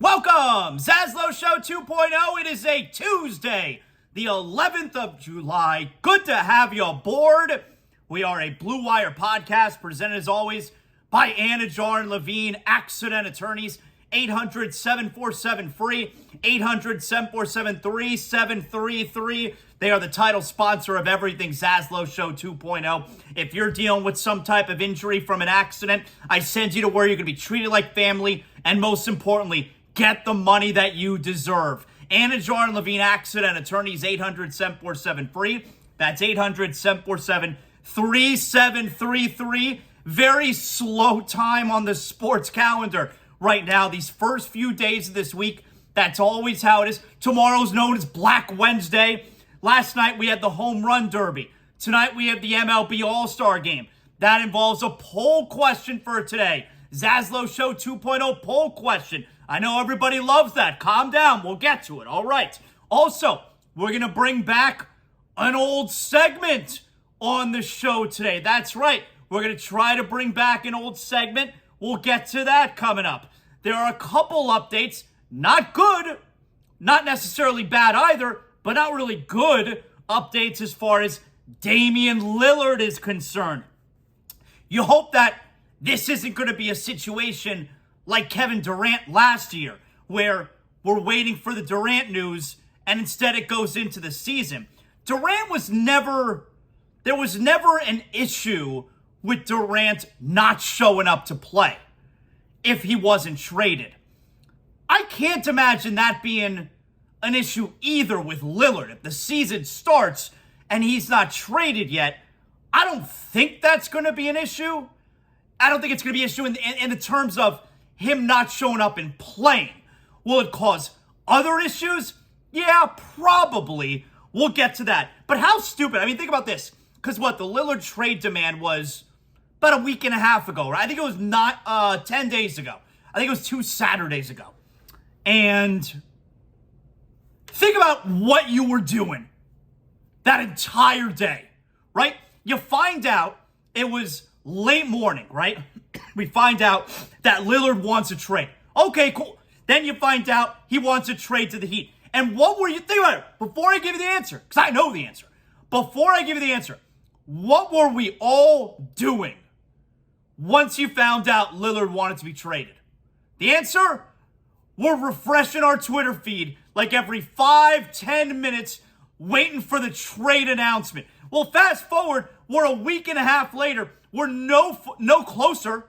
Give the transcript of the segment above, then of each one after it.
Welcome, ZASLOW Show 2.0. It is a Tuesday, the 11th of July. Good to have you aboard. We are a Blue Wire podcast presented as always by Anidjar and Levine, accident attorneys. 800-747-FREE, 800-747-3733. They are the title sponsor of everything ZASLOW Show 2.0. If you're dealing with some type of injury from an accident, I send you to where you're going to be treated like family, and most importantly, get the money that you deserve. Anidjar and Levine accident attorneys, 800-747-FREE. That's 800-747-3733. Very slow time on the sports calendar right now. These first few days of this week, that's always how it is. Tomorrow's known as Black Wednesday. Last night we had the Home Run Derby. Tonight we have the MLB All-Star Game. That involves a poll question for today. ZASLOW Show 2.0 poll question. I know everybody loves that. Calm down. We'll get to it. All right. Also, we're going to bring back an old segment on the show today. That's right. We're going to try to bring back an old segment. We'll get to that coming up. There are a couple updates. Not good. Not necessarily bad either, but not really good updates as far as Damian Lillard is concerned. You hope that this isn't going to be a situation like Kevin Durant last year, where we're waiting for the Durant news and instead it goes into the season. There was never an issue with Durant not showing up to play if he wasn't traded. I can't imagine that being an issue either with Lillard. If the season starts and he's not traded yet, I don't think that's going to be an issue. I don't think it's going to be an issue in the terms of him not showing up and playing. Will it cause other issues? Yeah, probably. We'll get to that. But how stupid. I mean, think about this. Because the Lillard trade demand was about a week and a half ago, right? I think it was not 10 days ago. I think it was 2 Saturdays ago. And think about what you were doing that entire day, right? You find out it was late morning, right? We find out that Lillard wants a trade. Okay, cool. Then you find out he wants a trade to the Heat. And what were you thinking about it? Before I give you the answer, because I know the answer. Before I give you the answer, what were we all doing once you found out Lillard wanted to be traded? The answer? We're refreshing our Twitter feed like every 5-10 minutes waiting for the trade announcement. Well, fast forward, we're a week and a half later. We're no closer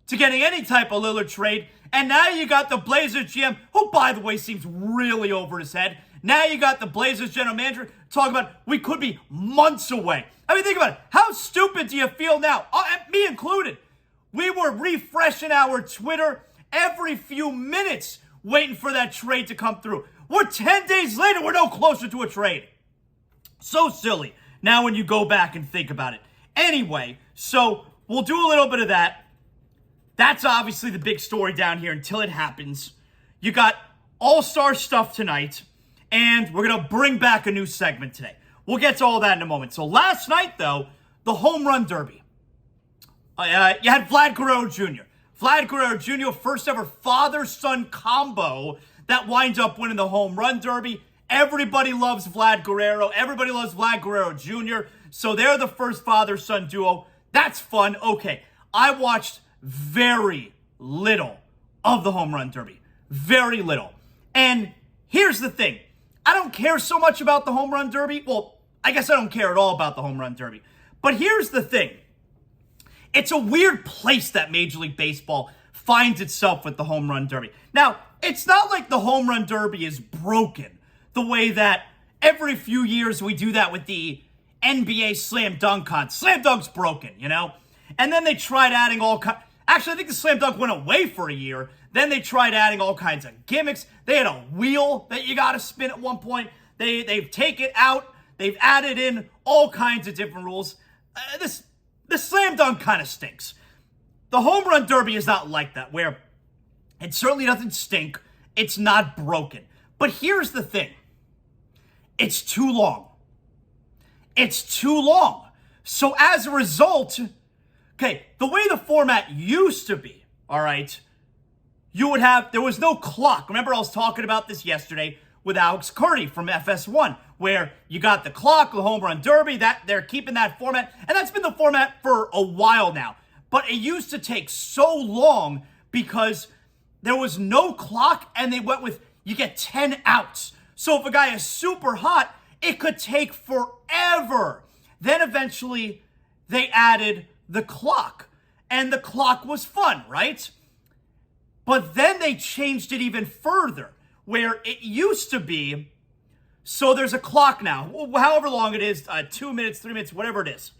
to getting any type of Lillard trade. And now you got the Blazers GM, who, by the way, seems really over his head. Now you got the Blazers general manager talking about we could be months away. I mean, think about it. How stupid do you feel now? Me included. We were refreshing our Twitter every few minutes waiting for that trade to come through. We're 10 days later. We're no closer to a trade. So silly. Now when you go back and think about it. Anyway, so we'll do a little bit of that. That's obviously the big story down here until it happens. You got all-star stuff tonight, and we're going to bring back a new segment today. We'll get to all that in a moment. So last night, though, the Home Run Derby. You had Vlad Guerrero Jr. Vlad Guerrero Jr., first ever father-son combo that winds up winning the Home Run Derby. Everybody loves Vlad Guerrero. Everybody loves Vlad Guerrero Jr., so they're the first father-son duo. That's fun. Okay, I watched very little of the Home Run Derby. Very little. And here's the thing. I don't care so much about the Home Run Derby. Well, I guess I don't care at all about the Home Run Derby. But here's the thing. It's a weird place that Major League Baseball finds itself with the Home Run Derby. Now, it's not like the Home Run Derby is broken the way that every few years we do that with the NBA Slam Dunk Contest. Slam Dunk's broken, you know? And then they tried adding Actually, I think the Slam Dunk went away for a year. Then they tried adding all kinds of gimmicks. They had a wheel that you got to spin at one point. They've taken it out. They've added in all kinds of different rules. The Slam Dunk kind of stinks. The Home Run Derby is not like that, where it certainly doesn't stink. It's not broken. But here's the thing. It's too long. It's too long. So as a result, okay, the way the format used to be, all right, there was no clock. Remember, I was talking about this yesterday with Alex Curry from FS1, where you got the clock, the home run derby, that they're keeping that format, and that's been the format for a while now. But it used to take so long because there was no clock, and they went with, you get 10 outs. So if a guy is super hot, it could take forever. Then eventually, they added the clock, and the clock was fun, right? But then they changed it even further, where it used to be, so there's a clock now, however long it is, 2 minutes, 3 minutes, whatever it is.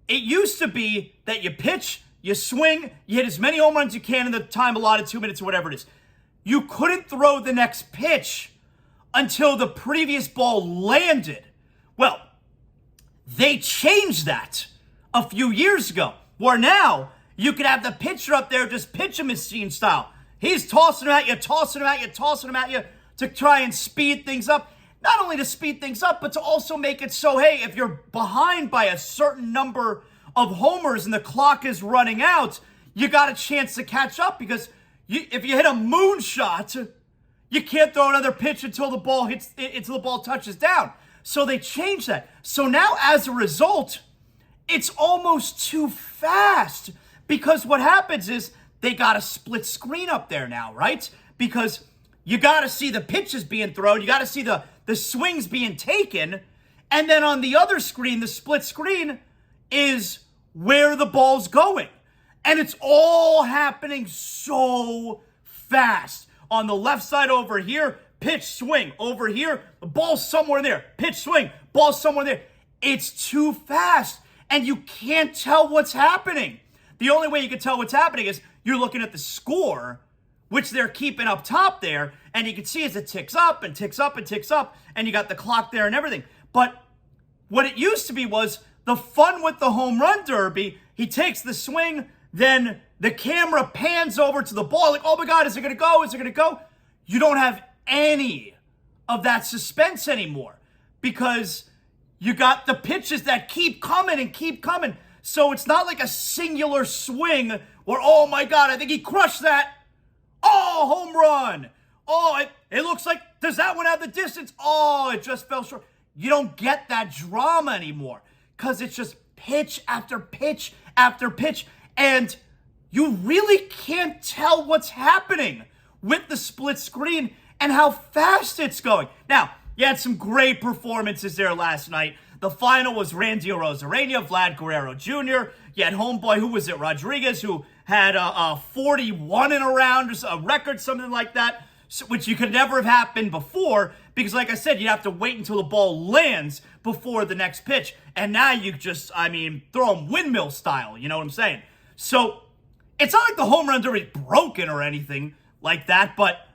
It used to be that you pitch, you swing, you hit as many home runs as you can in the time allotted, 2 minutes or whatever it is. You couldn't throw the next pitch until the previous ball landed. Well, they changed that a few years ago, where now you could have the pitcher up there just pitch a machine style. He's tossing them at you, tossing them at you, tossing them at you to try and speed things up. Not only to speed things up, but to also make it so, hey, if you're behind by a certain number of homers and the clock is running out, you got a chance to catch up, because if you hit a moonshot, you can't throw another pitch until the ball touches down. So they changed that. So now, as a result, it's almost too fast, because what happens is they got a split screen up there now, right? Because you got to see the pitches being thrown, you got to see the swings being taken, and then on the other screen, the split screen, is where the ball's going. And it's all happening so fast. On the left side over here, pitch, swing. Over here, the ball's somewhere there. Pitch, swing, ball somewhere there. It's too fast, and you can't tell what's happening. The only way you can tell what's happening is you're looking at the score, which they're keeping up top there, and you can see as it ticks up and ticks up and ticks up, and you got the clock there and everything. But what it used to be was the fun with the home run derby. He takes the swing, then the camera pans over to the ball, like, oh my God, is it going to go? Is it going to go? You don't have any of that suspense anymore, because you got the pitches that keep coming and keep coming. So it's not like a singular swing where, oh my God, I think he crushed that. Oh, home run. Oh, it looks like, does that one have the distance? Oh, it just fell short. You don't get that drama anymore, because it's just pitch after pitch after pitch. And you really can't tell what's happening with the split screen and how fast it's going. Now, you had some great performances there last night. The final was Randy Arozarena, Vlad Guerrero Jr. You had homeboy, who was it, Rodriguez, who had a 41 in a round, a record, something like that, which you could never have happened before, because like I said, you'd have to wait until the ball lands before the next pitch. And now you just, throw them windmill style, you know what I'm saying? So it's not like the home run derby is broken or anything like that, but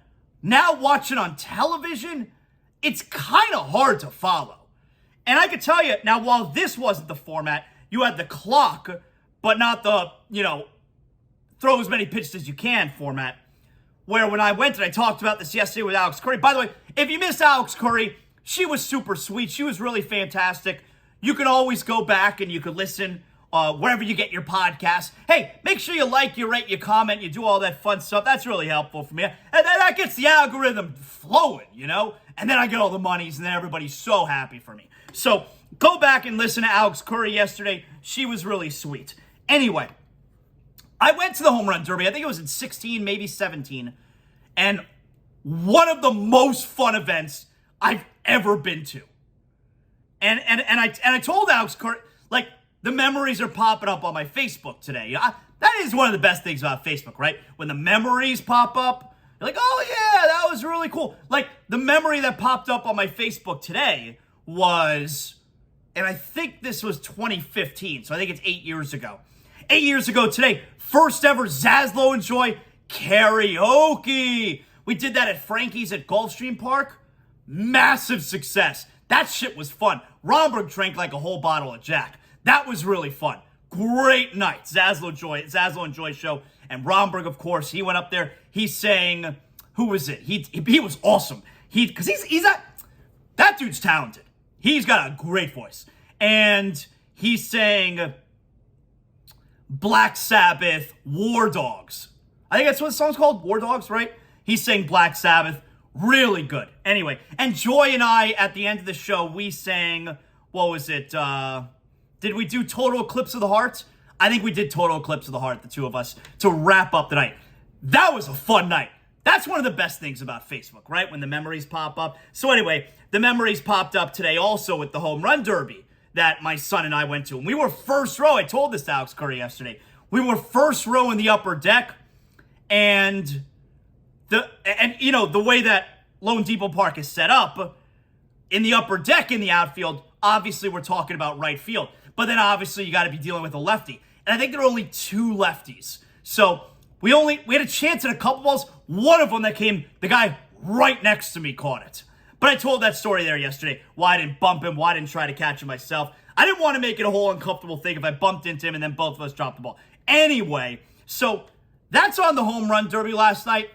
now watching on television, it's kind of hard to follow. And I can tell you, now, while this wasn't the format, you had the clock, but not the, throw as many pitches as you can format, where when I went, and I talked about this yesterday with Alex Curry. By the way, if you missed Alex Curry, she was super sweet. She was really fantastic. You can always go back and you can listen wherever you get your podcasts. Hey, make sure you like, you rate, you comment, you do all that fun stuff. That's really helpful for me. And that gets the algorithm flowing, And then I get all the monies, and then everybody's so happy for me. So go back and listen to Alex Curry yesterday. She was really sweet. Anyway, I went to the home run derby. I think it was in 16, maybe 17. And one of the most fun events I've ever been to. And I told Alex Curry, like, the memories are popping up on my Facebook today. That is one of the best things about Facebook, right? When the memories pop up, you're like, oh yeah, that was really cool. Like, the memory that popped up on my Facebook today was, and I think this was 2015, so I think it's 8 years ago. 8 years ago today, first ever ZASLOW Enjoy karaoke. We did that at Frankie's at Gulfstream Park. Massive success. That shit was fun. Romberg drank like a whole bottle of Jack. That was really fun. Great night. ZASLOW Enjoy show. And Romberg, of course, he went up there. He sang, who was it? He was awesome. Because that dude's talented. He's got a great voice. And he sang Black Sabbath, War Dogs. I think that's what the song's called, War Dogs, right? He sang Black Sabbath. Really good. Anyway, and Joy and I, at the end of the show, we sang, what was it? Did we do Total Eclipse of the Heart? I think we did Total Eclipse of the Heart, the two of us, to wrap up the night. That was a fun night. That's one of the best things about Facebook, right? When the memories pop up. So anyway, the memories popped up today also with the Home Run Derby that my son and I went to. And we were first row. I told this to Alex Curry yesterday. We were first row in the upper deck. And you know, the way that Lone Depot Park is set up, in the upper deck in the outfield, obviously we're talking about right field. But then obviously you got to be dealing with a lefty. And I think there are only two lefties. So we had a chance at a couple balls. One of them that came, the guy right next to me caught it. But I told that story there yesterday. Why I didn't bump him, why I didn't try to catch him myself. I didn't want to make it a whole uncomfortable thing if I bumped into him and then both of us dropped the ball. Anyway, so that's on the Home Run Derby last night.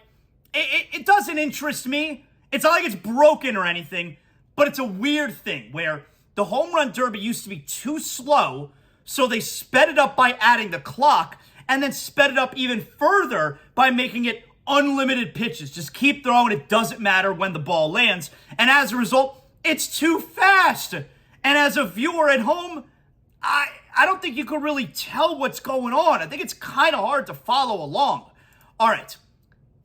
It doesn't interest me. It's not like it's broken or anything, but it's a weird thing where the Home Run Derby used to be too slow, so they sped it up by adding the clock, and then sped it up even further by making it unlimited pitches. Just keep throwing. It doesn't matter when the ball lands. And as a result, it's too fast. And as a viewer at home, I don't think you could really tell what's going on. I think it's kind of hard to follow along. All right.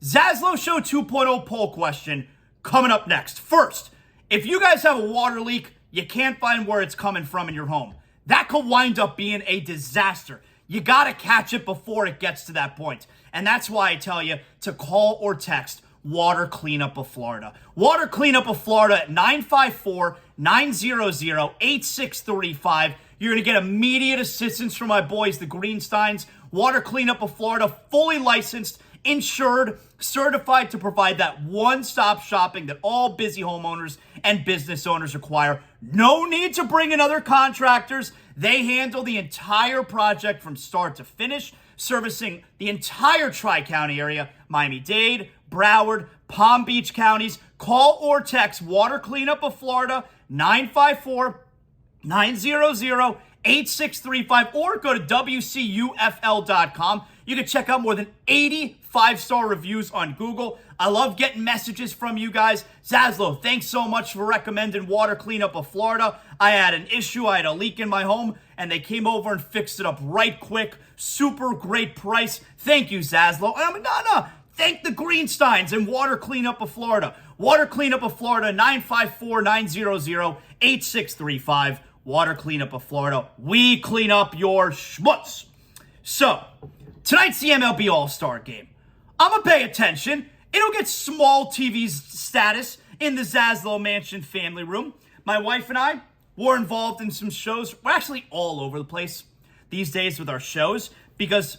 ZASLOW Show 2.0 poll question coming up next. First, if you guys have a water leak, you can't find where it's coming from in your home, that could wind up being a disaster. You got to catch it before it gets to that point. And that's why I tell you to call or text Water Cleanup of Florida. Water Cleanup of Florida at 954-900-8635. You're going to get immediate assistance from my boys, the Greensteins. Water Cleanup of Florida, fully licensed, insured, certified to provide that one-stop shopping that all busy homeowners and business owners require. No need to bring in other contractors. They handle the entire project from start to finish, servicing the entire Tri-County area, Miami-Dade, Broward, Palm Beach counties. Call or text Water Cleanup of Florida, 954-900-8635, or go to WCUFL.com. You can check out more than 80 5-star reviews on Google. I love getting messages from you guys. ZASLOW, thanks so much for recommending Water Cleanup of Florida. I had an issue. I had a leak in my home, and they came over and fixed it up right quick. Super great price. Thank you, ZASLOW. And I'm like, no. Thank the Greensteins and Water Cleanup of Florida. Water Cleanup of Florida, 954-900-8635. Water Cleanup of Florida. We clean up your schmutz. So, tonight's the MLB All-Star Game. I'm going to pay attention. It'll get small TV's status in the ZASLOW Mansion family room. My wife and I were involved in some shows. We're actually all over the place these days with our shows because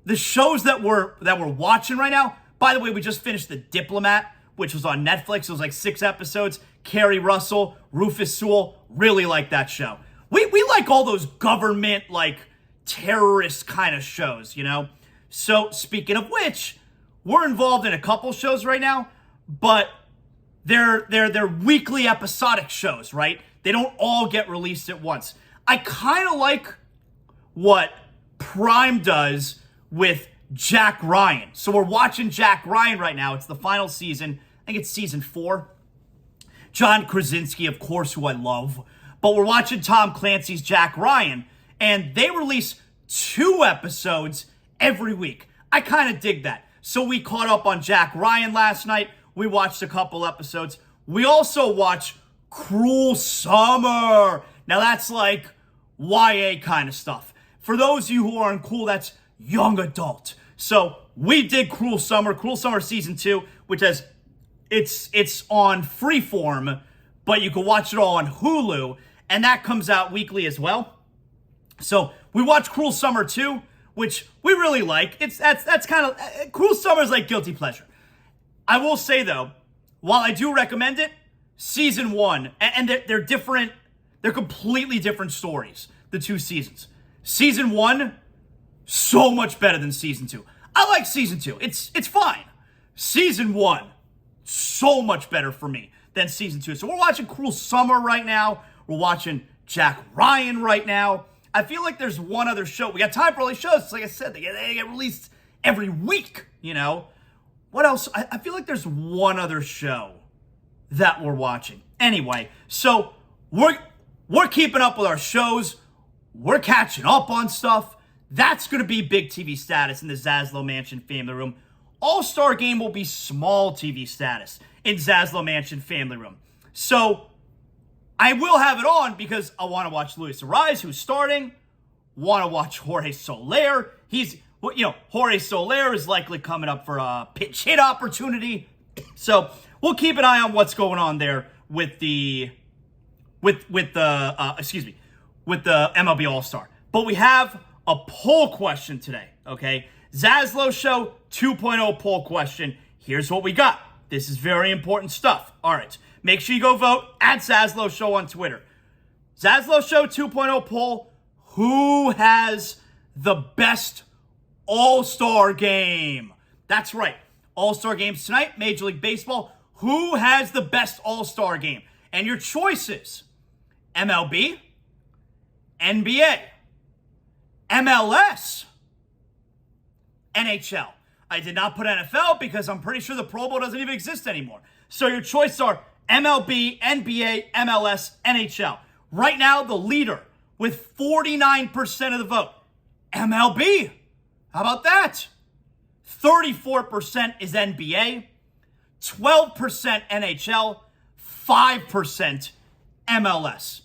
the shows that we're watching right now, by the way, we just finished The Diplomat, which was on Netflix. It was like 6 episodes. Kerry Russell, Rufus Sewell, really like that show. We like all those government, like, terrorist kind of shows, you know? So, speaking of which, we're involved in a couple shows right now, but they're weekly episodic shows, right? They don't all get released at once. I kind of like what Prime does with Jack Ryan. So we're watching Jack Ryan right now. It's the final season. I think it's season 4. John Krasinski, of course, who I love. But we're watching Tom Clancy's Jack Ryan, and they release 2 episodes every week. I kind of dig that. So we caught up on Jack Ryan last night. We watched a couple episodes. We also watched Cruel Summer. Now that's like YA kind of stuff. For those of you who aren't cool, that's young adult. So we did Cruel Summer season 2, which has it's on Freeform, but you can watch it all on Hulu, and that comes out weekly as well. So we watched Cruel Summer 2, which we really like. That's kind of Cruel Summer is like guilty pleasure. I will say though, while I do recommend it, season 1, and they're different, they're completely different stories, the 2 seasons. Season 1, so much better than season 2. I like season 2. It's fine. Season 1, so much better for me than season 2. So we're watching Cruel Summer right now. We're watching Jack Ryan right now. I feel like there's one other show. We got time for all these shows. Like I said, they get released every week, you know? What else? I feel like there's one other show that we're watching. Anyway, so we're keeping up with our shows. We're catching up on stuff. That's going to be big TV status in the ZASLOW Mansion Family Room. All-Star Game will be small TV status in ZASLOW Mansion Family Room. So I will have it on because I want to watch Luis Ariz, who's starting. Want to watch Jorge Soler. Jorge Soler is likely coming up for a pitch hit opportunity. So we'll keep an eye on what's going on there with the MLB All-Star. But we have a poll question today, okay? ZASLOW Show 2.0 poll question. Here's what we got. This is very important stuff. All right. Make sure you go vote at ZASLOW Show on Twitter. ZASLOW Show 2.0 poll. Who has the best All-Star game? That's right. All-Star games tonight, Major League Baseball. Who has the best All-Star game? And your choices: MLB, NBA, MLS, NHL. I did not put NFL because I'm pretty sure the Pro Bowl doesn't even exist anymore. So your choices are MLB, NBA, MLS, NHL. Right now, the leader with 49% of the vote, MLB. How about that? 34% is NBA, 12% NHL, 5% MLS.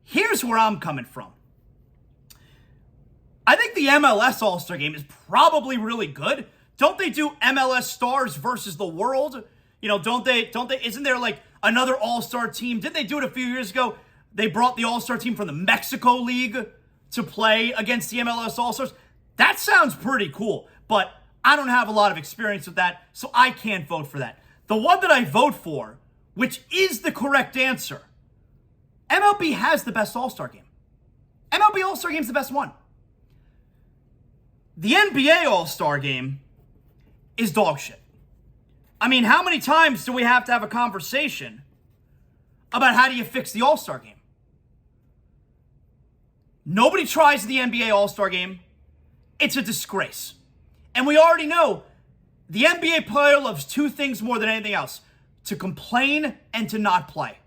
Here's where I'm coming from. I think the MLS All-Star Game is probably really good. Don't they do MLS Stars versus the world? You know, don't they, isn't there like another All-Star team? Did they do it a few years ago? They brought the All-Star team from the Mexico League to play against the MLS All-Stars. That sounds pretty cool, but I don't have a lot of experience with that, so I can't vote for that. The one that I vote for, which is the correct answer, MLB has the best All-Star Game. MLB All-Star Game is the best one. The NBA All-Star Game is dog shit. I mean, how many times do we have to have a conversation about how do you fix the All-Star Game? Nobody tries the NBA All-Star Game. It's a disgrace. And we already know the NBA player loves two things more than anything else: to complain and to not play.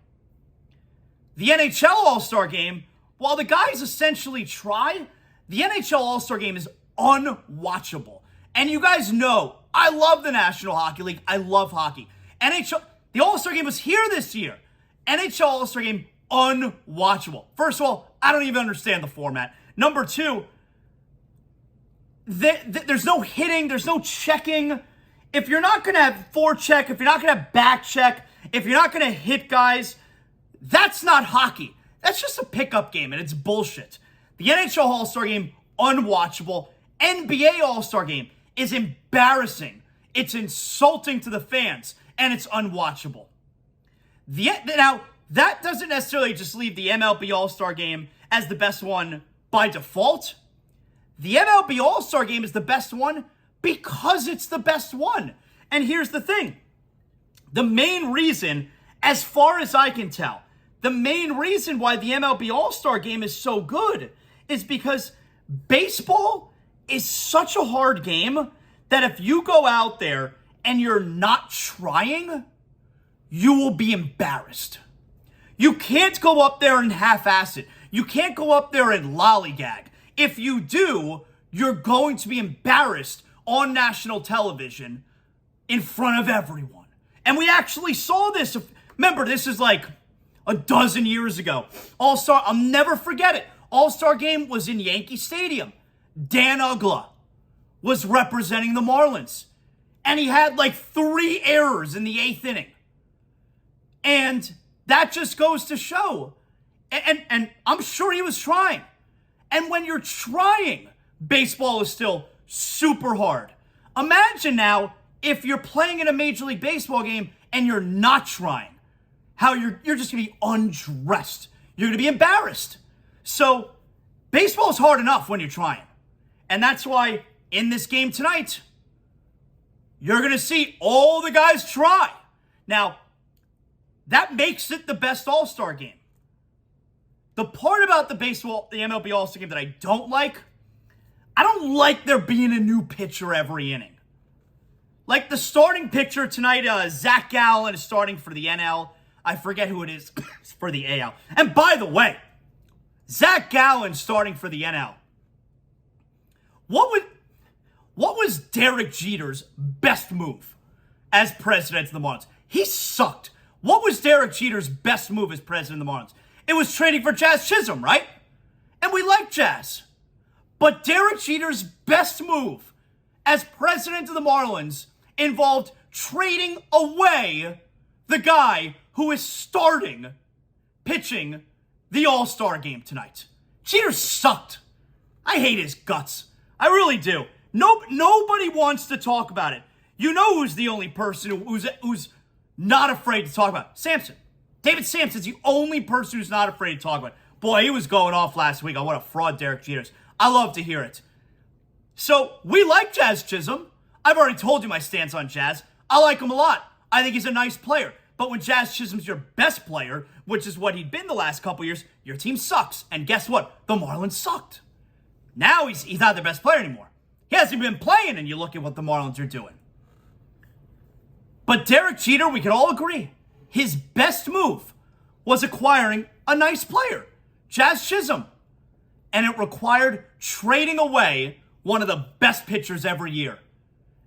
The NHL All-Star Game, while the guys essentially try, the NHL All-Star Game is unwatchable. And you guys know, I love the National Hockey League. I love hockey. The All-Star Game was here this year. NHL All-Star Game, unwatchable. First of all, I don't even understand the format. Number two, there's no hitting, there's no checking. If you're not going to have forecheck, if you're not going to have back check, if you're not going to hit guys, that's not hockey. That's just a pickup game, and it's bullshit. The NHL All-Star Game, unwatchable. NBA All-Star Game is embarrassing. It's insulting to the fans, and it's unwatchable. Now, that doesn't necessarily just leave the MLB All-Star Game as the best one by default. The MLB All-Star Game is the best one because it's the best one. And here's the thing. The main reason, as far as I can tell, the main reason why the MLB All-Star Game is so good is because baseball is such a hard game that if you go out there and you're not trying, you will be embarrassed. You can't go up there and half-ass it. You can't go up there and lollygag. If you do, you're going to be embarrassed on national television in front of everyone. And we actually saw this. Remember, this is like a dozen years ago. All-Star, I'll never forget it. All-Star Game was in Yankee Stadium. Dan Uggla was representing the Marlins. And he had like 3 errors in the 8th inning. And that just goes to show. And I'm sure he was trying. And when you're trying, baseball is still super hard. Imagine now if you're playing in a Major League Baseball game and you're not trying. How you're just going to be undressed. You're going to be embarrassed. So baseball is hard enough when you're trying. And that's why in this game tonight, you're going to see all the guys try. Now, that makes it the best All-Star Game. The part about the MLB All-Star Game that I don't like, I don't like there being a new pitcher every inning. Like the starting pitcher tonight, Zach Gallen is starting for the NL. I forget who it is for the AL. And by the way, Zach Gallen starting for the NL. What was Derek Jeter's best move as president of the Marlins? He sucked. What was Derek Jeter's best move as president of the Marlins? It was trading for Jazz Chisholm, right? And we like Jazz. But Derek Jeter's best move as president of the Marlins involved trading away the guy who is pitching the All-Star game tonight. Jeter sucked. I hate his guts. I really do. Nobody wants to talk about it. You know who's the only person who's not afraid to talk about it? Sampson. David Sampson's the only person who's not afraid to talk about it. Boy, he was going off last week on what a fraud Derek Jeter is. I love to hear it. So, we like Jazz Chisholm. I've already told you my stance on Jazz. I like him a lot. I think he's a nice player. But when Jazz Chisholm's your best player, which is what he'd been the last couple years, your team sucks. And guess what? The Marlins sucked. Now he's not their best player anymore. He hasn't been playing, and you look at what the Marlins are doing. But Derek Jeter, we can all agree, his best move was acquiring a nice player, Jazz Chisholm. And it required trading away one of the best pitchers every year.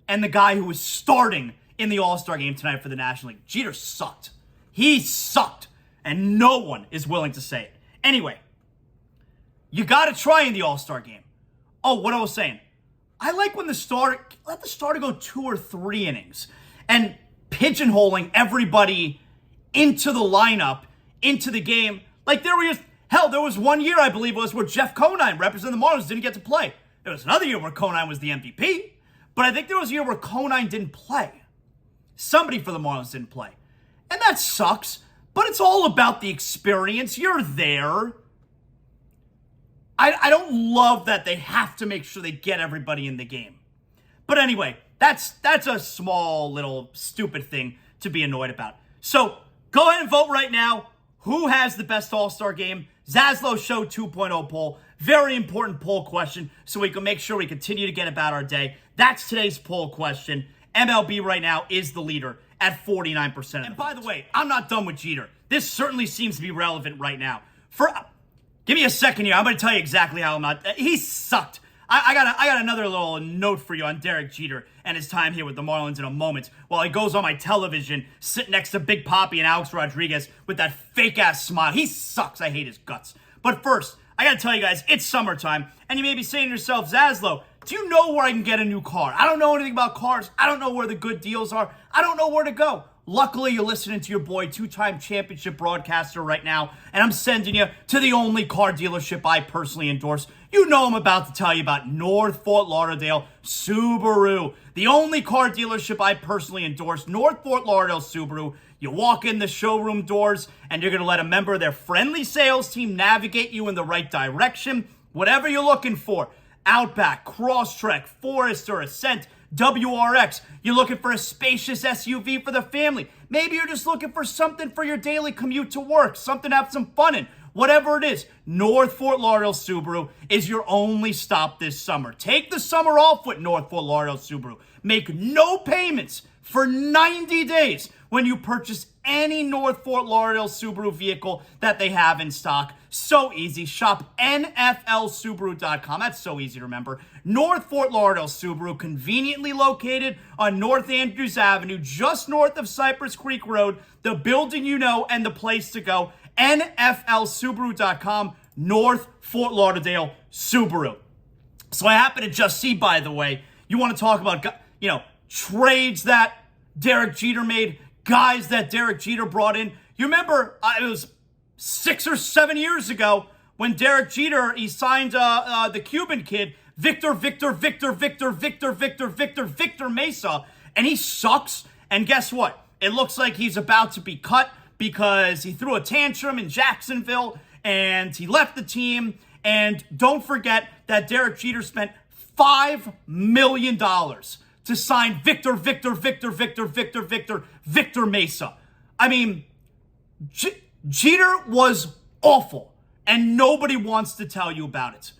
And the guy who was starting in the All-Star game tonight for the National League. Jeter sucked. He sucked. And no one is willing to say it. Anyway, you got to try in the All-Star game. Oh, what I was saying. I like when let the starter go 2 or 3 innings. And pigeonholing everybody into the lineup, into the game. Like there was one year, I believe it was, where Jeff Conine, representing the Marlins, didn't get to play. There was another year where Conine was the MVP. But I think there was a year where Conine didn't play. Somebody for the Marlins didn't play. And that sucks. But it's all about the experience. You're there. I don't love that they have to make sure they get everybody in the game. But anyway, that's a small little stupid thing to be annoyed about. So go ahead and vote right now. Who has the best All-Star game? ZASLOW Show 2.0 poll. Very important poll question so we can make sure we continue to get about our day. That's today's poll question. MLB right now is the leader at 49%. And by the way, I'm not done with Jeter. This certainly seems to be relevant right now. Give me a second here. I'm going to tell you exactly how I'm not. He sucked. I got another little note for you on Derek Jeter and his time here with the Marlins in a moment while he goes on my television sitting next to Big Papi and Alex Rodriguez with that fake-ass smile. He sucks. I hate his guts. But first, I got to tell you guys, it's summertime, and you may be saying to yourself, Zaslow, do you know where I can get a new car? I don't know anything about cars. I don't know where the good deals are. I don't know where to go. Luckily, you're listening to your boy, 2-time championship broadcaster right now, and I'm sending you to the only car dealership I personally endorse. You know I'm about to tell you about North Fort Lauderdale Subaru, the only car dealership I personally endorse, North Fort Lauderdale Subaru. You walk in the showroom doors, and you're going to let a member of their friendly sales team navigate you in the right direction. Whatever you're looking for, Outback, Crosstrek, Forester, Ascent, WRX. You're looking for a spacious SUV for the family. Maybe you're just looking for something for your daily commute to work, something to have some fun in. Whatever it is, North Fort Lauderdale Subaru is your only stop this summer. Take the summer off with North Fort Lauderdale Subaru. Make no payments for 90 days when you purchase any North Fort Lauderdale Subaru vehicle that they have in stock. So easy. Shop NFLSubaru.com. That's so easy to remember. North Fort Lauderdale Subaru, conveniently located on North Andrews Avenue, just north of Cypress Creek Road, the building you know and the place to go. NFLSubaru.com, North Fort Lauderdale Subaru. So I happen to just see, by the way, you want to talk about, trades that Derek Jeter made, guys that Derek Jeter brought in. You remember, it was 6 or 7 years ago when Derek Jeter, he signed the Cuban kid, Victor Mesa, and he sucks. And guess what? It looks like he's about to be cut because he threw a tantrum in Jacksonville and he left the team. And don't forget that Derek Jeter spent $5 million to sign Victor Mesa. I mean, Jeter was awful, and nobody wants to tell you about it.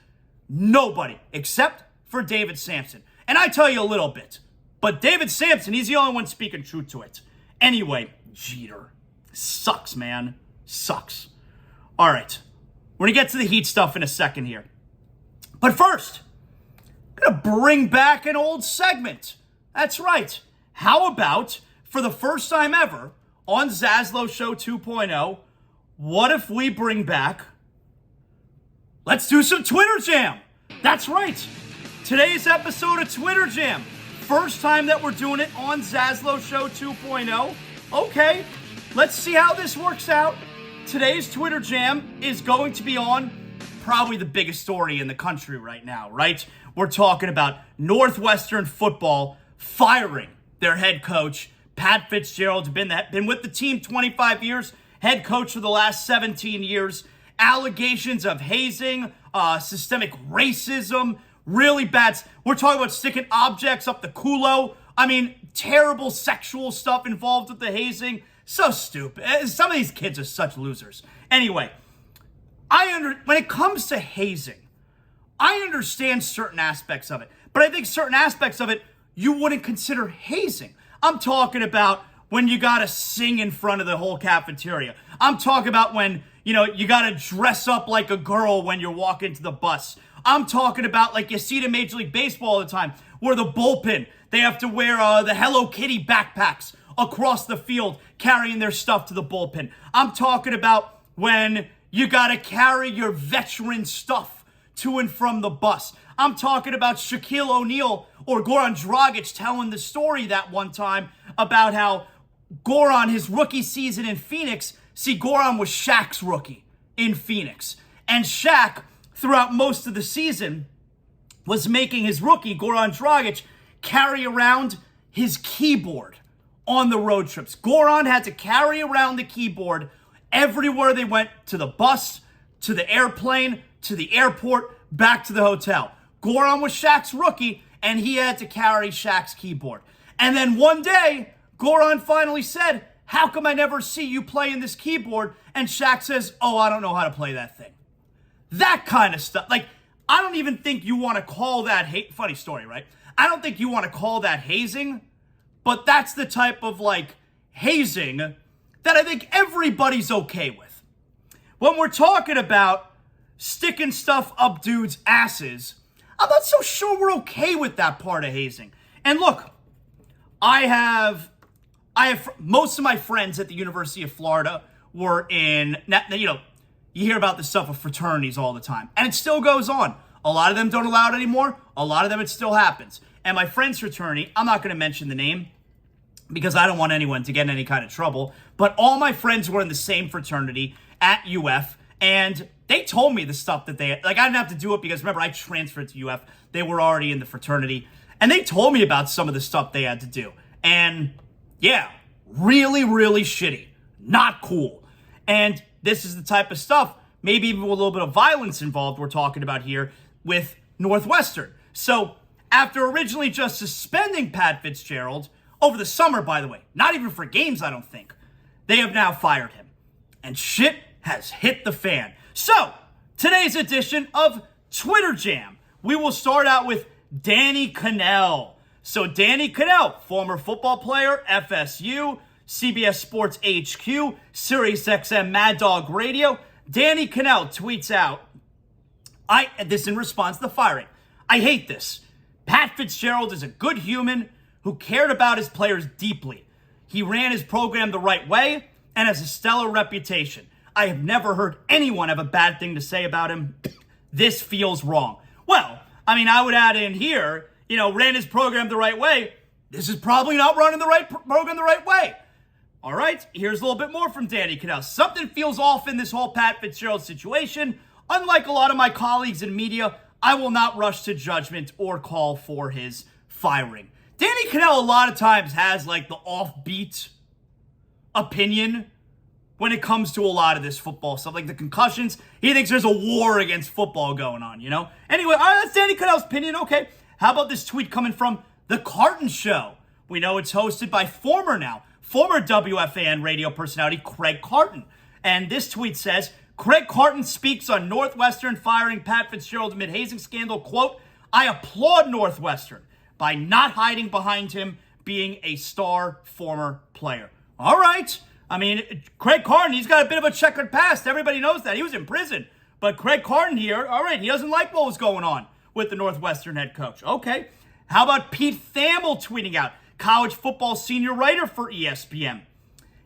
Nobody, except for David Sampson. And I tell you a little bit, but David Sampson, he's the only one speaking truth to it. Anyway, Jeter. Sucks, man. Sucks. All right. We're going to get to the Heat stuff in a second here. But first, I'm going to bring back an old segment. That's right. How about, for the first time ever, on ZASLOW Show 2.0, what if we bring back, let's do some Twitter Jam. That's right. Today's episode of Twitter Jam. First time that we're doing it on ZASLOW Show 2.0. Okay, let's see how this works out. Today's Twitter Jam is going to be on probably the biggest story in the country right now, right? We're talking about Northwestern football firing their head coach. Pat Fitzgerald's been with the team 25 years, head coach for the last 17 years. Allegations of hazing, systemic racism, really bad. We're talking about sticking objects up the culo. I mean, terrible sexual stuff involved with the hazing. So stupid. Some of these kids are such losers. Anyway, when it comes to hazing, I understand certain aspects of it, but I think certain aspects of it you wouldn't consider hazing. I'm talking about when you gotta sing in front of the whole cafeteria. I'm talking about when, you gotta dress up like a girl when you're walking to the bus. I'm talking about like you see it in Major League Baseball all the time, where the bullpen, they have to wear the Hello Kitty backpacks across the field, carrying their stuff to the bullpen. I'm talking about when you gotta carry your veteran stuff to and from the bus. I'm talking about Shaquille O'Neal or Goran Dragic telling the story that one time about how Goran, his rookie season in Phoenix, Goran was Shaq's rookie in Phoenix. And Shaq, throughout most of the season, was making his rookie, Goran Dragic, carry around his keyboard on the road trips. Goran had to carry around the keyboard everywhere they went, to the bus, to the airplane, to the airport, back to the hotel. Goran was Shaq's rookie, and he had to carry Shaq's keyboard. And then one day, Goran finally said, "How come I never see you playing this keyboard?" And Shaq says, "Oh, I don't know how to play that thing." That kind of stuff. Like, I don't even think you want to call that funny story, right? I don't think you want to call that hazing, but that's the type of, hazing that I think everybody's okay with. When we're talking about sticking stuff up dudes' asses, I'm not so sure we're okay with that part of hazing. And look, I have most of my friends at the University of Florida were in, you hear about this stuff with fraternities all the time, and it still goes on. A lot of them don't allow it anymore. A lot of them, it still happens. And my friend's fraternity, I'm not going to mention the name because I don't want anyone to get in any kind of trouble, but all my friends were in the same fraternity at UF, and they told me the stuff that I didn't have to do it because, remember, I transferred to UF. They were already in the fraternity, and they told me about some of the stuff they had to do. And, yeah, really, really shitty. Not cool. And this is the type of stuff, maybe even with a little bit of violence involved, we're talking about here with Northwestern. So, after originally just suspending Pat Fitzgerald, over the summer, by the way, not even for games, I don't think, they have now fired him. And shit has hit the fan. So, today's edition of Twitter Jam, we will start out with Danny Kanell. So, Danny Kanell, former football player, FSU, CBS Sports HQ, SiriusXM Mad Dog Radio. Danny Kanell tweets out, this in response to the firing. "I hate this. Pat Fitzgerald is a good human who cared about his players deeply. He ran his program the right way and has a stellar reputation. I have never heard anyone have a bad thing to say about him. This feels wrong." Well, I would add in here, ran his program the right way. This is probably not running the right program the right way. All right, here's a little bit more from Danny Kanell. "Something feels off in this whole Pat Fitzgerald situation. Unlike a lot of my colleagues in media, I will not rush to judgment or call for his firing." Danny Kanell a lot of times has the offbeat opinion when it comes to a lot of this football stuff, like the concussions. He thinks there's a war against football going on, Anyway, all right, that's Danny Kanell's opinion. Okay, how about this tweet coming from The Carton Show? We know it's hosted by former WFAN radio personality Craig Carton. And this tweet says, Craig Carton speaks on Northwestern firing Pat Fitzgerald amid hazing scandal. Quote, I applaud Northwestern by not hiding behind him being a star former player. All right. I mean, Craig Carton, he's got a bit of a checkered past. Everybody knows that. He was in prison. But Craig Carton here, all right, he doesn't like what was going on with the Northwestern head coach. Okay. How about Pete Thamel tweeting out, college football senior writer for ESPN?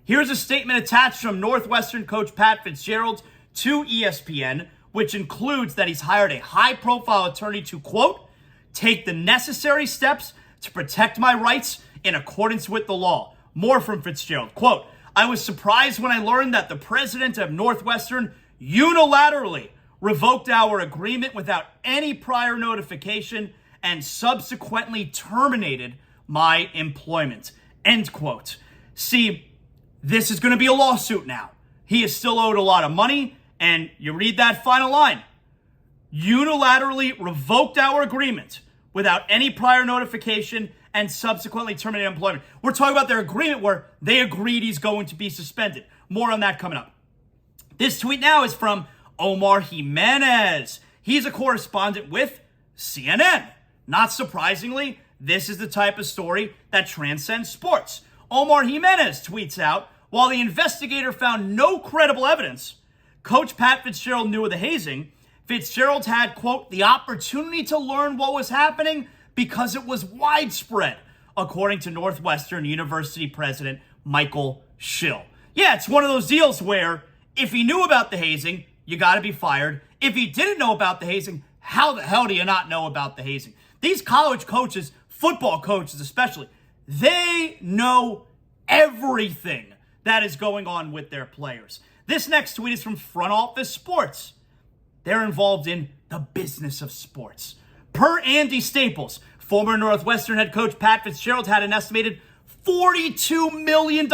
Here's a statement attached from Northwestern coach Pat Fitzgerald to ESPN, which includes that he's hired a high-profile attorney to, quote, take the necessary steps to protect my rights in accordance with the law. More from Fitzgerald, quote, I was surprised when I learned that the president of Northwestern unilaterally revoked our agreement without any prior notification and subsequently terminated my employment, end quote. See, this is going to be a lawsuit now. He is still owed a lot of money, and you read that final line. Unilaterally revoked our agreement without any prior notification and subsequently terminated employment. We're talking about their agreement where they agreed he's going to be suspended. More on that coming up. This tweet now is from Omar Jimenez. He's a correspondent with CNN. Not surprisingly, this is the type of story that transcends sports. Omar Jimenez tweets out, while the investigator found no credible evidence, Coach Pat Fitzgerald knew of the hazing. Fitzgerald had, quote, the opportunity to learn what was happening because it was widespread, according to Northwestern University president Michael Schill. Yeah, it's one of those deals where if he knew about the hazing, you got to be fired. If he didn't know about the hazing, how the hell do you not know about the hazing? These college coaches, football coaches especially, they know everything that is going on with their players. This next tweet is from Front Office Sports. They're involved in the business of sports. Per Andy Staples, former Northwestern head coach Pat Fitzgerald had an estimated $42 million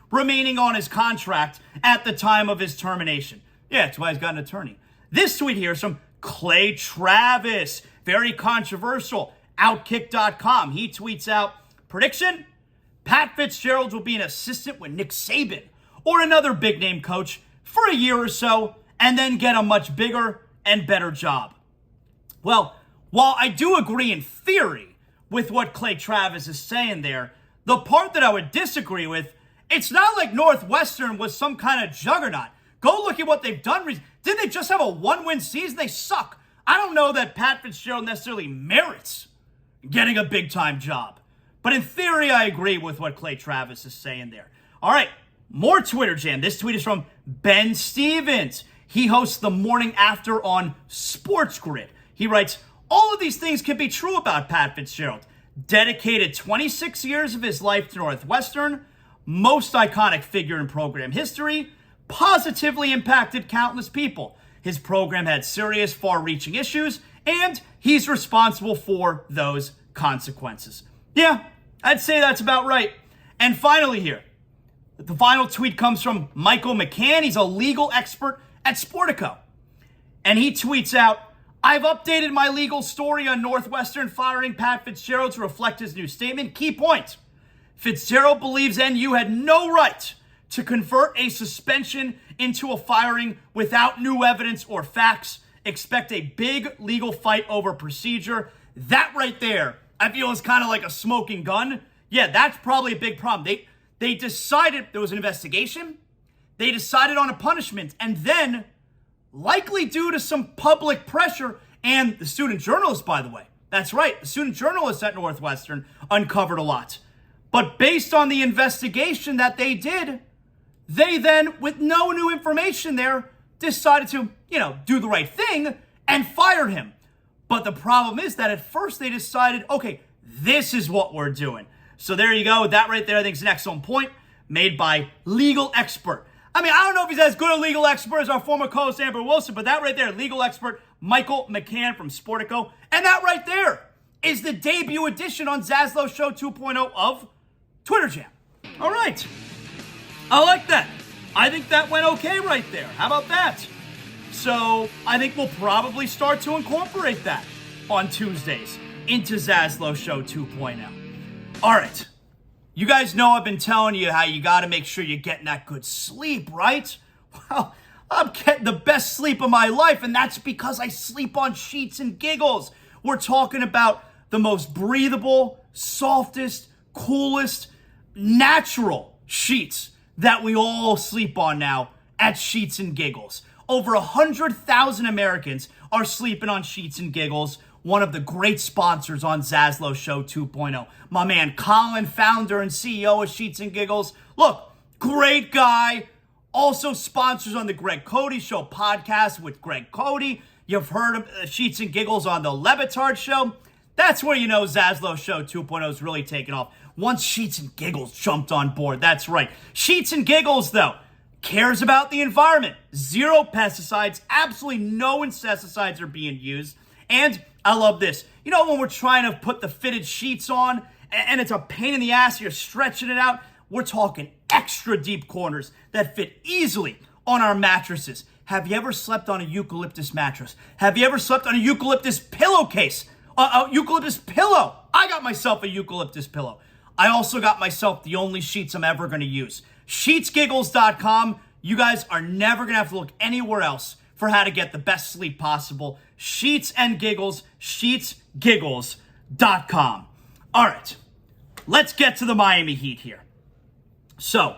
remaining on his contract at the time of his termination. Yeah, that's why he's got an attorney. This tweet here is from Clay Travis. Very controversial. Outkick.com. He tweets out, prediction, Pat Fitzgerald will be an assistant with Nick Saban or another big-name coach for a year or so and then get a much bigger and better job. Well, while I do agree in theory with what Clay Travis is saying there, the part that I would disagree with, it's not like Northwestern was some kind of juggernaut. Go look at what they've done. Didn't they just have a one-win season? They suck. I don't know that Pat Fitzgerald necessarily merits getting a big-time job. But in theory, I agree with what Clay Travis is saying there. All right, more Twitter jam. This tweet is from Ben Stevens. He hosts the morning after on Sports Grid. He writes, all of these things can be true about Pat Fitzgerald. Dedicated 26 years of his life to Northwestern, most iconic figure in program history, positively impacted countless people. His program had serious, far-reaching issues, and he's responsible for those consequences. Yeah, I'd say that's about right. And finally here, the final tweet comes from Michael McCann. He's a legal expert at Sportico. And he tweets out, I've updated my legal story on Northwestern firing Pat Fitzgerald to reflect his new statement. Key point, Fitzgerald believes NU had no right to convert a suspension into a firing without new evidence or facts. Expect a big legal fight over procedure. That right there, I feel is kind of like a smoking gun. Yeah, that's probably a big problem. They decided there was an investigation. They decided on a punishment. And then, likely due to some public pressure, and the student journalists, by the way, that's right, the student journalists at Northwestern uncovered a lot. But based on the investigation that they did, they then, with no new information there, decided to, do the right thing and fired him. But the problem is that at first they decided, okay, this is what we're doing. So there you go. That right there, I think, is an excellent point made by legal expert. I mean, I don't know if he's as good a legal expert as our former co-host Amber Wilson, but that right there, legal expert Michael McCann from Sportico. And that right there is the debut edition on ZASLOW Show 2.0 of Twitter Jam. All right. I like that. I think that went okay right there. How about that? So I think we'll probably start to incorporate that on Tuesdays into ZASLOW Show 2.0. All right. You guys know I've been telling you how you got to make sure you're getting that good sleep, right? Well, I'm getting the best sleep of my life, and that's because I sleep on sheets and Giggles. We're talking about the most breathable, softest, coolest, natural sheets that we all sleep on now at Sheets and Giggles. Over 100,000 Americans are sleeping on Sheets and Giggles, one of the great sponsors on ZASLOW Show 2.0. My man Colin, founder and CEO of Sheets and Giggles. Look, great guy. Also sponsors on the Greg Cody Show podcast with Greg Cody. You've heard of Sheets and Giggles on the Levitard Show. That's where you know ZASLOW Show 2.0 is really taking off. Once Sheets and Giggles jumped on board, that's right. Sheets and Giggles, though, cares about the environment. Zero pesticides, absolutely no insecticides are being used. And I love this. You know when we're trying to put the fitted sheets on and it's a pain in the ass, you're stretching it out? We're talking extra deep corners that fit easily on our mattresses. Have you ever slept on a eucalyptus mattress? Have you ever slept on a eucalyptus pillowcase? A eucalyptus pillow. I got myself a eucalyptus pillow. I also got myself the only sheets I'm ever going to use. Sheetsgiggles.com. You guys are never going to have to look anywhere else for how to get the best sleep possible. Sheets and Giggles, sheetsgiggles.com. All right, let's get to the Miami Heat here. So,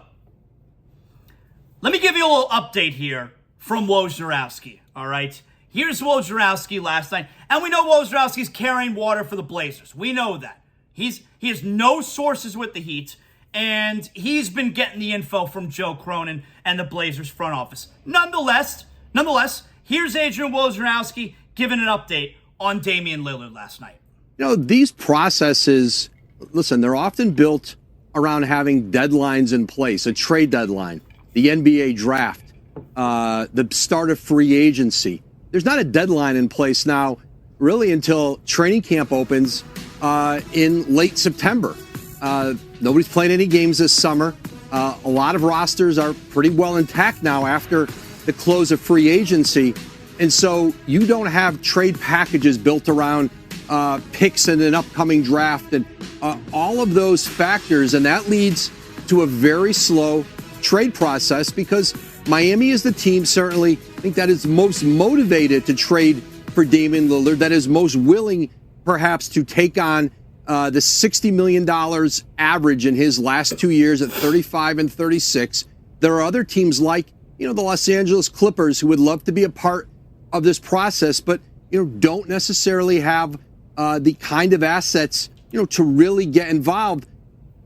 let me give you a little update here from Wojnarowski, all right? Here's Wojnarowski last night, and we know Wojnarowski's carrying water for the Blazers. We know that. He has no sources with the Heat, and he's been getting the info from Joe Cronin and the Blazers front office. Nonetheless, here's Adrian Wojnarowski giving an update on Damian Lillard last night. You know, these processes, listen, they're often built around having deadlines in place, a trade deadline, the NBA draft, the start of free agency. There's not a deadline in place now, really, until training camp opens in late September. Nobody's playing any games this summer. A lot of rosters are pretty well intact now after the close of free agency. And so you don't have trade packages built around picks in an upcoming draft and all of those factors. And that leads to a very slow trade process because Miami is the team, certainly, I think, that is most motivated to trade for Damian Lillard, that is most willing, perhaps, to take on the $60 million average in his last 2 years at 35 and 36. There are other teams like, the Los Angeles Clippers who would love to be a part of this process, but, don't necessarily have the kind of assets, to really get involved.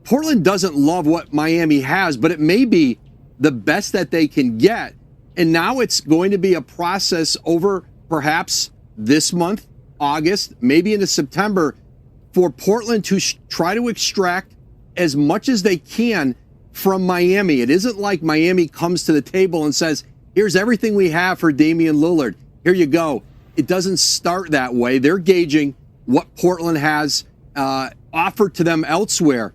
Portland doesn't love what Miami has, but it may be the best that they can get. And now it's going to be a process over perhaps this month, August, maybe into September, for Portland to try to extract as much as they can from Miami. It isn't like Miami comes to the table and says, here's everything we have for Damian Lillard. Here you go. It doesn't start that way. They're gauging what Portland has offered to them elsewhere.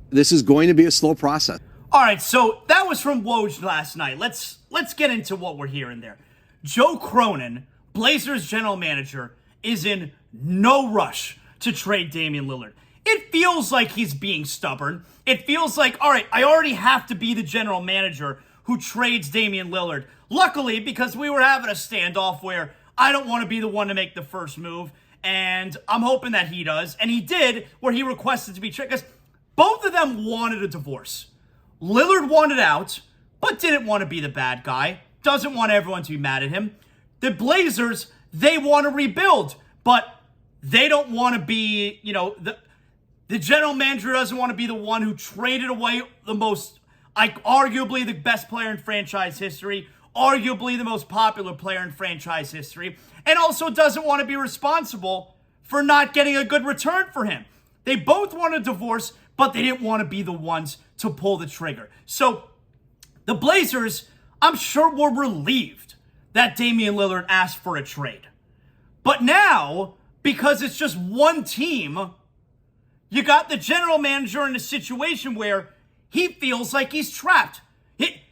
This is going to be a slow process. All right, so that was from Woj last night. Let's get into what we're hearing there. Joe Cronin, Blazers general manager, is in no rush to trade Damian Lillard. It feels like he's being stubborn. It feels like, all right, I already have to be the general manager who trades Damian Lillard. Luckily, because we were having a standoff where I don't want to be the one to make the first move, and I'm hoping that he does. And he did, where he requested to be traded, because both of them wanted a divorce. Lillard wanted out, but didn't want to be the bad guy. Doesn't want everyone to be mad at him. The Blazers, they want to rebuild, but they don't want to be, the general manager doesn't want to be the one who traded away the most, arguably the best player in franchise history, arguably the most popular player in franchise history, and also doesn't want to be responsible for not getting a good return for him. They both want a divorce, but they didn't want to be the ones to pull the trigger. So the Blazers, I'm sure, were relieved that Damian Lillard asked for a trade. But now, because it's just one team, you got the general manager in a situation where he feels like he's trapped.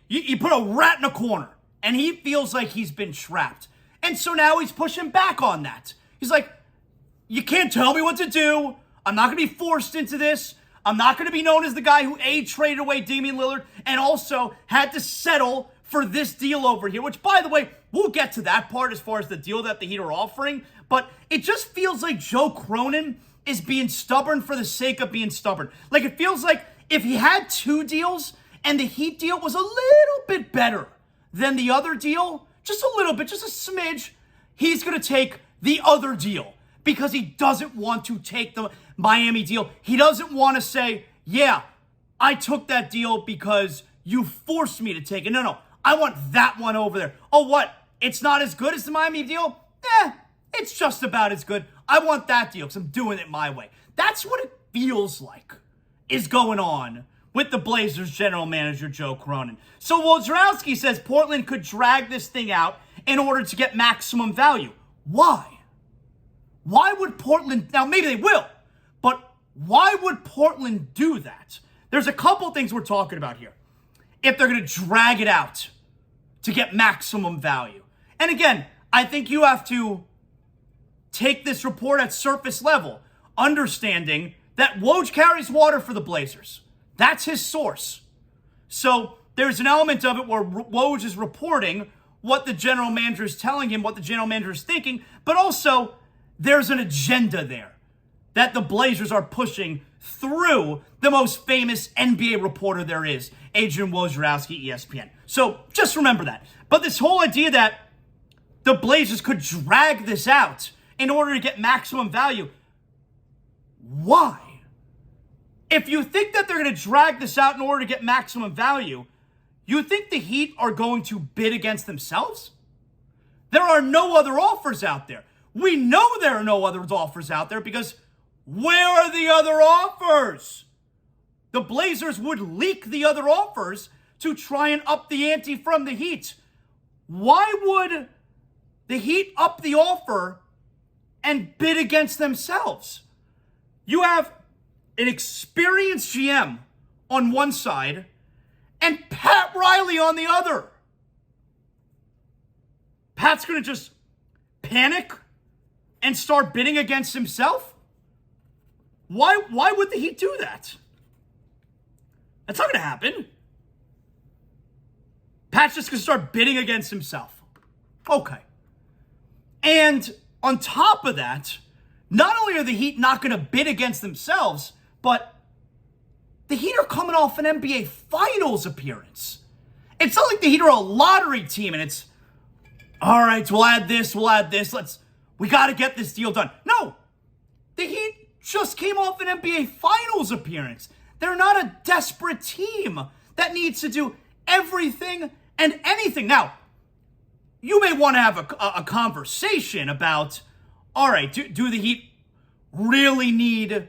You put a rat in a corner, and he feels like he's been trapped. And so now he's pushing back on that. He's like, you can't tell me what to do. I'm not going to be forced into this. I'm not going to be known as the guy who A, traded away Damian Lillard and also had to settle for this deal over here, which, by the way, we'll get to that part as far as the deal that the Heat are offering, but it just feels like Joe Cronin is being stubborn for the sake of being stubborn. Like, it feels like if he had two deals and the Heat deal was a little bit better than the other deal, just a little bit, just a smidge, he's going to take the other deal because he doesn't want to take the Miami deal. He doesn't want to say, yeah, I took that deal because you forced me to take it. No, I want that one over there. Oh, what? It's not as good as the Miami deal? It's just about as good. I want that deal because I'm doing it my way. That's what it feels like is going on with the Blazers general manager, Joe Cronin. So Wojnarowski says Portland could drag this thing out in order to get maximum value. Why? Why would Portland, now maybe they will, but why would Portland do that? There's a couple things we're talking about here. If they're going to drag it out to get maximum value. And again, I think you have to take this report at surface level, understanding that Woj carries water for the Blazers. That's his source. So there's an element of it where Woj is reporting what the general manager is telling him, what the general manager is thinking, but also there's an agenda there that the Blazers are pushing through the most famous NBA reporter there is, Adrian Wojnarowski, ESPN. So just remember that. But this whole idea that the Blazers could drag this out in order to get maximum value, why? If you think that they're going to drag this out in order to get maximum value, you think the Heat are going to bid against themselves? There are no other offers out there. We know there are no other offers out there because where are the other offers? The Blazers would leak the other offers to try and up the ante from the Heat. Why would the Heat up the offer and bid against themselves? You have an experienced GM on one side and Pat Riley on the other. Pat's going to just panic and start bidding against himself? Why would the Heat do that? That's not going to happen. Pat's just going to start bidding against himself. Okay. And on top of that, not only are the Heat not going to bid against themselves, but the Heat are coming off an NBA Finals appearance. It's not like the Heat are a lottery team and it's, all right, we'll add this. We got to get this deal done. No, the Heat just came off an NBA Finals appearance. They're not a desperate team that needs to do everything and anything. Now, you may want to have a conversation about, all right, do the Heat really need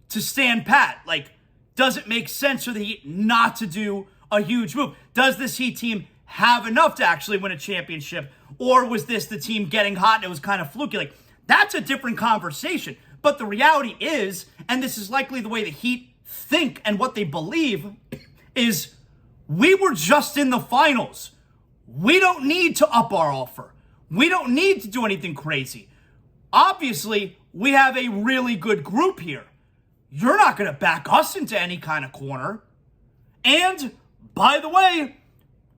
to stand pat? Like, does it make sense for the Heat not to do a huge move? Does this Heat team have enough to actually win a championship? Or was this the team getting hot and it was kind of fluky? Like, that's a different conversation. But the reality is, and this is likely the way the Heat think and what they believe, is we were just in the finals. We don't need to up our offer. We don't need to do anything crazy. Obviously, we have a really good group here. You're not going to back us into any kind of corner. And, by the way,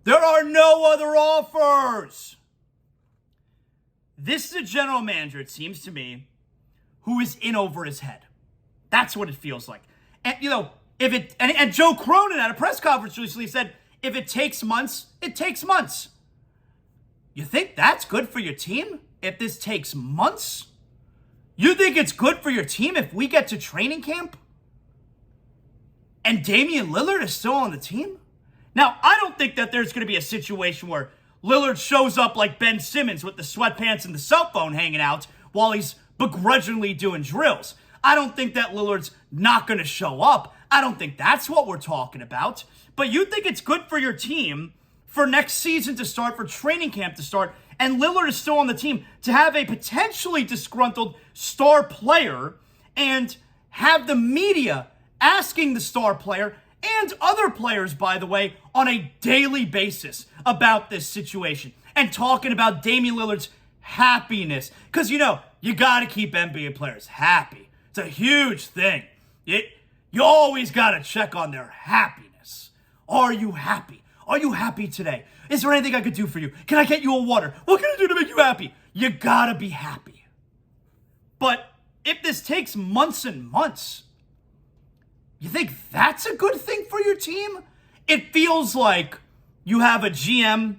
there are no other offers. This is a general manager, it seems to me, who is in over his head. That's what it feels like. And, and Joe Cronin at a press conference recently said, if it takes months, it takes months. You think that's good for your team if this takes months? You think it's good for your team if we get to training camp and Damian Lillard is still on the team? Now, I don't think that there's going to be a situation where Lillard shows up like Ben Simmons with the sweatpants and the cell phone hanging out while he's begrudgingly doing drills. I don't think that Lillard's not going to show up. I don't think that's what we're talking about. But you think it's good for your team for next season to start, for training camp to start, and Lillard is still on the team, to have a potentially disgruntled star player and have the media asking the star player and other players, by the way, on a daily basis about this situation and talking about Damian Lillard's happiness. Because, you got to keep NBA players happy. It's a huge thing. You always got to check on their happiness. Are you happy? Are you happy today? Is there anything I could do for you? Can I get you a water? What can I do to make you happy? You gotta be happy. But if this takes months and months, you think that's a good thing for your team? It feels like you have a GM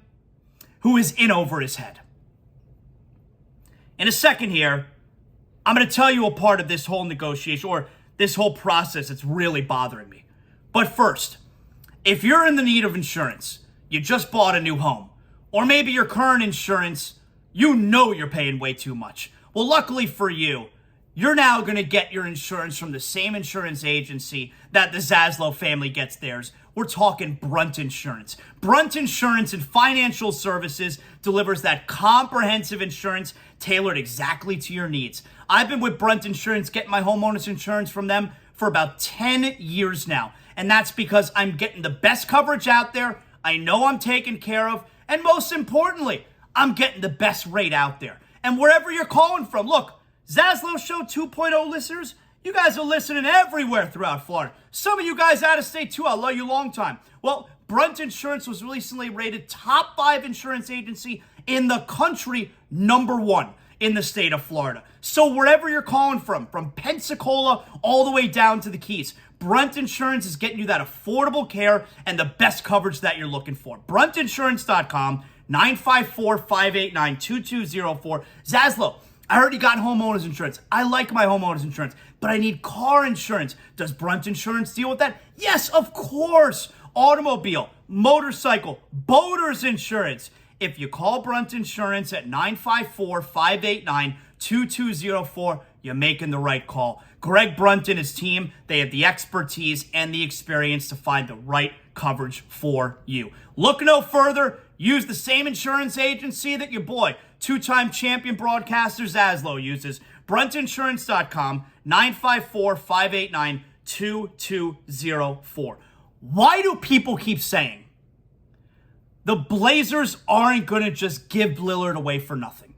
who is in over his head. In a second here, I'm going to tell you a part of this whole negotiation or this whole process that's really bothering me. But first, if you're in the need of insurance, you just bought a new home, or maybe your current insurance, you know you're paying way too much. Well, luckily for you, you're now going to get your insurance from the same insurance agency that the ZASLOW family gets theirs. We're talking Brunt Insurance. Brunt Insurance and Financial Services delivers that comprehensive insurance tailored exactly to your needs. I've been with Brunt Insurance getting my homeowner's insurance from them for about 10 years now. And that's because I'm getting the best coverage out there. I know I'm taken care of. And most importantly, I'm getting the best rate out there. And wherever you're calling from, look, ZASLOW Show 2.0 listeners, you guys are listening everywhere throughout Florida. Some of you guys out of state too. I love you long time. Well, Brunt Insurance was recently rated top 5 insurance agency in the country, #1 in the state of Florida. So wherever you're calling from Pensacola all the way down to the Keys, Brunt Insurance is getting you that affordable care and the best coverage that you're looking for. BruntInsurance.com, 954-589-2204. ZASLOW, I already got homeowners insurance. I like my homeowners insurance, but I need car insurance. Does Brunt Insurance deal with that? Yes, of course. Automobile, motorcycle, boaters insurance. If you call Brunt Insurance at 954-589-2204, you're making the right call. Greg Brunt and his team, they have the expertise and the experience to find the right coverage for you. Look no further. Use the same insurance agency that your boy, two-time champion broadcaster ZASLOW uses. BruntInsurance.com, 954-589-2204. Why do people keep saying the Blazers aren't going to just give Lillard away for nothing?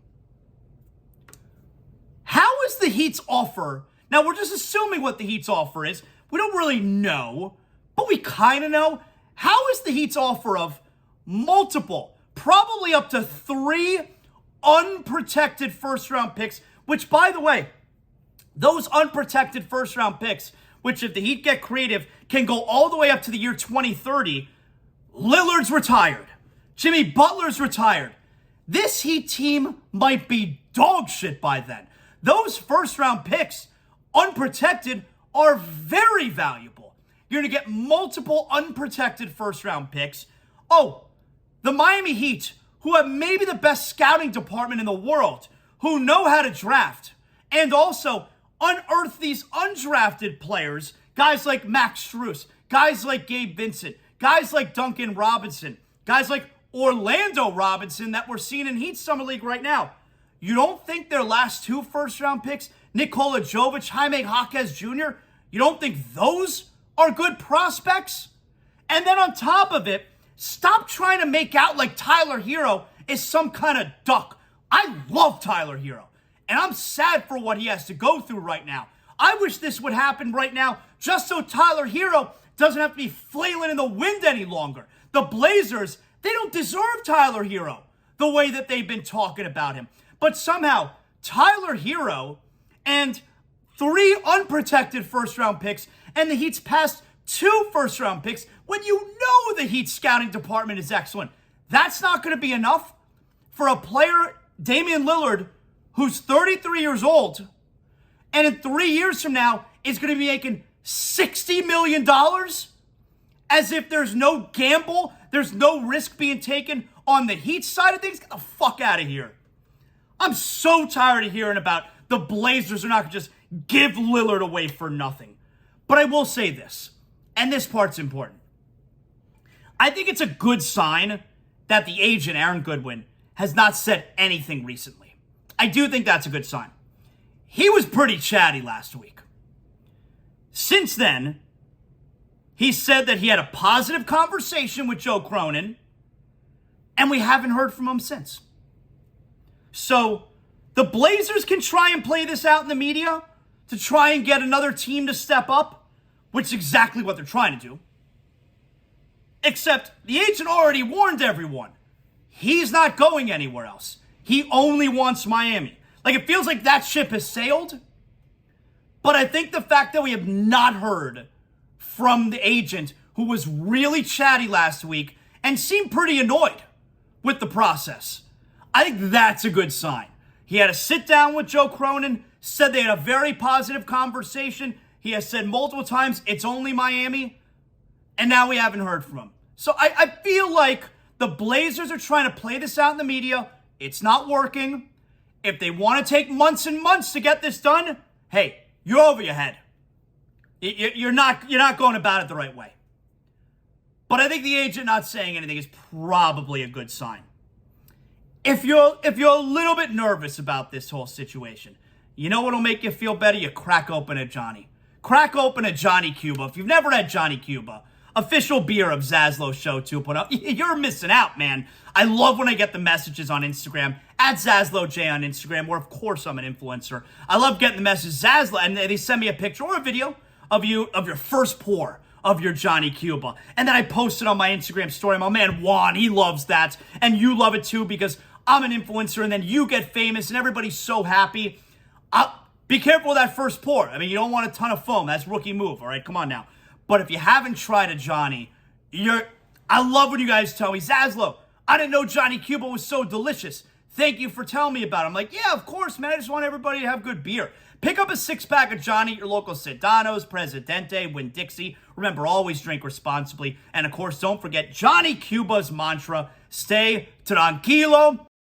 How is the Heat's offer? Now, we're just assuming what the Heat's offer is. We don't really know, but we kind of know. How is the Heat's offer of multiple, probably up to 3 unprotected first-round picks, which, by the way, those unprotected first-round picks, which if the Heat get creative, can go all the way up to the year 2030. Lillard's retired. Jimmy Butler's retired. This Heat team might be dog shit by then. Those first-round picks, unprotected, are very valuable. You're going to get multiple unprotected first-round picks. Oh, the Miami Heat, who have maybe the best scouting department in the world, who know how to draft, and also unearth these undrafted players, guys like Max Strus, guys like Gabe Vincent, guys like Duncan Robinson, guys like Orlando Robinson that we're seeing in Heat Summer League right now. You don't think their last 2 first-round picks, Nikola Jovic, Jaime Jaquez Jr., you don't think those are good prospects? And then on top of it, stop trying to make out like Tyler Hero is some kind of duck. I love Tyler Hero, and I'm sad for what he has to go through right now. I wish this would happen right now just so Tyler Hero doesn't have to be flailing in the wind any longer. The Blazers, they don't deserve Tyler Hero the way that they've been talking about him. But somehow, Tyler Hero and 3 unprotected first-round picks and the Heat's past 2 first-round picks, when you know the Heat's scouting department is excellent, that's not going to be enough for a player, Damian Lillard, who's 33 years old, and in 3 years from now is going to be making $60 million? As if there's no gamble, there's no risk being taken on the Heat side of things? Get the fuck out of here. I'm so tired of hearing about the Blazers are not going to just give Lillard away for nothing. But I will say this, and this part's important. I think it's a good sign that the agent, Aaron Goodwin, has not said anything recently. I do think that's a good sign. He was pretty chatty last week. Since then, he said that he had a positive conversation with Joe Cronin, and we haven't heard from him since. So, the Blazers can try and play this out in the media to try and get another team to step up, which is exactly what they're trying to do. Except the agent already warned everyone. He's not going anywhere else. He only wants Miami. Like, it feels like that ship has sailed. But I think the fact that we have not heard from the agent, who was really chatty last week and seemed pretty annoyed with the process, I think that's a good sign. He had a sit down with Joe Cronin, said they had a very positive conversation. He has said multiple times, it's only Miami. And now we haven't heard from him. So I feel like the Blazers are trying to play this out in the media. It's not working. If they want to take months and months to get this done, hey, you're over your head. You're not going about it the right way. But I think the agent not saying anything is probably a good sign. If you're a little bit nervous about this whole situation, you know what'll make you feel better? You crack open a Johnny. Crack open a Johnny Cuba. If you've never had Johnny Cuba, official beer of ZASLOW Show 2.0, you're missing out, man. I love when I get the messages on Instagram, at ZaslowJ on Instagram, where of course I'm an influencer. I love getting the message, Zaslow, and they send me a picture or a video of your first pour of your Johnny Cuba. And then I post it on my Instagram story. My man Juan, he loves that. And you love it too because I'm an influencer and then you get famous and everybody's so happy. Be careful with that first pour. I mean, you don't want a ton of foam. That's rookie move, all right? Come on now. But if you haven't tried a Johnny, I love when you guys tell me, Zaslow, I didn't know Johnny Cuba was so delicious. Thank you for telling me about it. I'm like, yeah, of course, man. I just want everybody to have good beer. Pick up a 6-pack of Johnny at your local Sedano's, Presidente, Winn-Dixie. Remember, always drink responsibly. And, of course, don't forget Johnny Cuba's mantra, stay tranquilo.